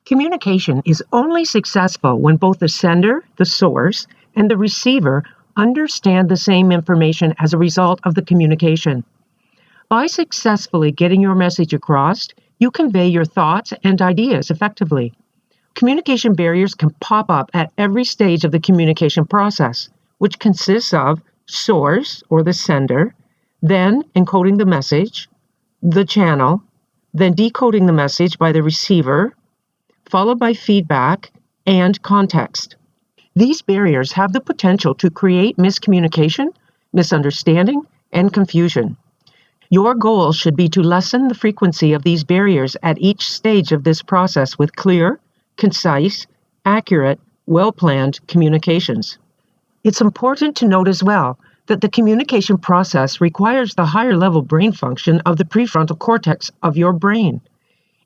Communication is only successful when both the sender, the source, and the receiver understand the same information as a result of the communication. By successfully getting your message across, you convey your thoughts and ideas effectively. Communication barriers can pop up at every stage of the communication process, which consists of source or the sender, then encoding the message, the channel, then decoding the message by the receiver, followed by feedback and context. These barriers have the potential to create miscommunication, misunderstanding, and confusion. Your goal should be to lessen the frequency of these barriers at each stage of this process with clear, concise, accurate, well-planned communications. It's important to note as well that the communication process requires the higher level brain function of the prefrontal cortex of your brain.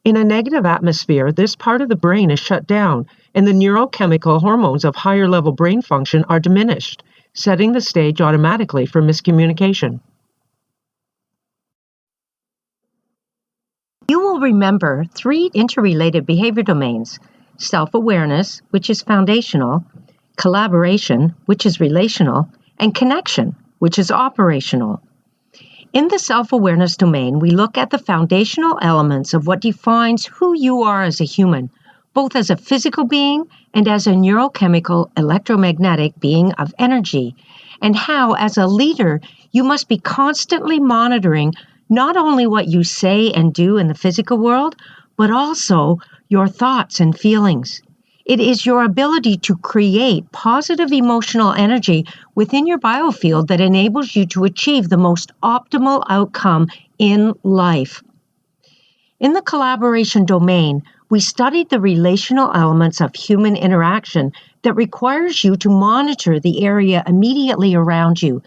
In a negative atmosphere, this part of the brain is shut down, and the neurochemical hormones of higher level brain function are diminished, setting the stage automatically for miscommunication. You will remember 3 interrelated behavior domains: self-awareness, which is foundational, collaboration, which is relational, and connection, which is operational. In the self-awareness domain, we look at the foundational elements of what defines who you are as a human, both as a physical being and as a neurochemical electromagnetic being of energy, and how, as a leader, you must be constantly monitoring not only what you say and do in the physical world, but also your thoughts and feelings. It is your ability to create positive emotional energy within your biofield that enables you to achieve the most optimal outcome in life. In the collaboration domain, we studied the relational elements of human interaction that requires you to monitor the area immediately around you,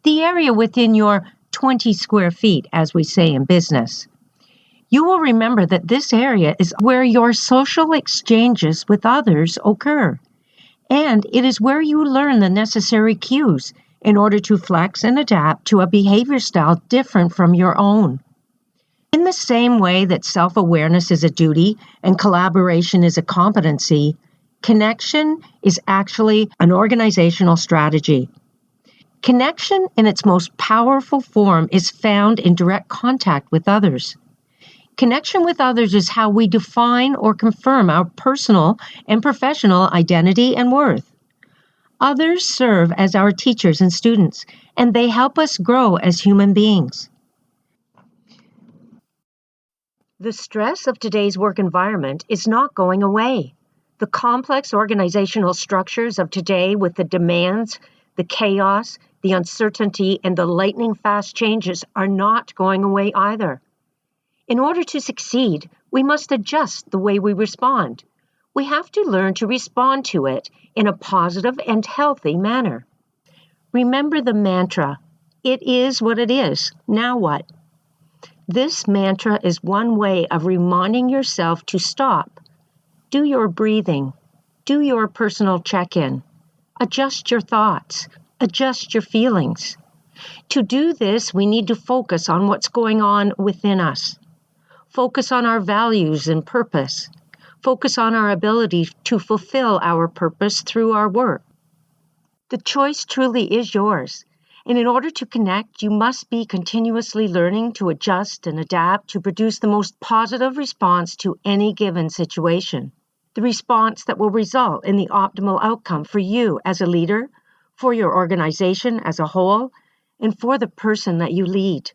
the area within your 20 square feet, as we say in business. You will remember that this area is where your social exchanges with others occur, and it is where you learn the necessary cues in order to flex and adapt to a behavior style different from your own. In the same way that self-awareness is a duty and collaboration is a competency, connection is actually an organizational strategy. Connection in its most powerful form is found in direct contact with others. Connection with others is how we define or confirm our personal and professional identity and worth. Others serve as our teachers and students, and they help us grow as human beings. The stress of today's work environment is not going away. The complex organizational structures of today, with the demands, the chaos, the uncertainty, and the lightning-fast changes, are not going away either. In order to succeed, we must adjust the way we respond. We have to learn to respond to it in a positive and healthy manner. Remember the mantra, "It is what it is, now what?" This mantra is one way of reminding yourself to stop, do your breathing, do your personal check-in, adjust your thoughts, adjust your feelings. To do this, we need to focus on what's going on within us. Focus on our values and purpose. Focus on our ability to fulfill our purpose through our work. The choice truly is yours, and in order to connect, you must be continuously learning to adjust and adapt to produce the most positive response to any given situation. The response that will result in the optimal outcome for you as a leader, for your organization as a whole, and for the person that you lead.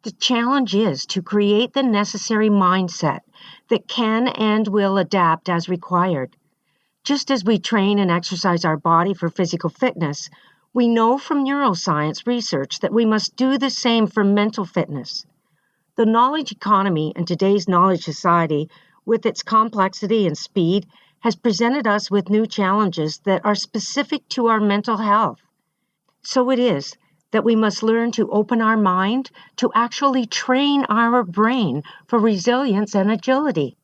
The challenge is to create the necessary mindset that can and will adapt as required. Just as we train and exercise our body for physical fitness, we know from neuroscience research that we must do the same for mental fitness. The knowledge economy in today's knowledge society, with its complexity and speed, has presented us with new challenges that are specific to our mental health. So it is that we must learn to open our mind to actually train our brain for resilience and agility.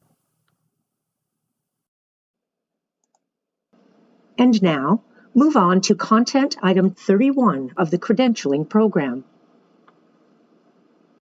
And now, move on to content item 31 of the credentialing program.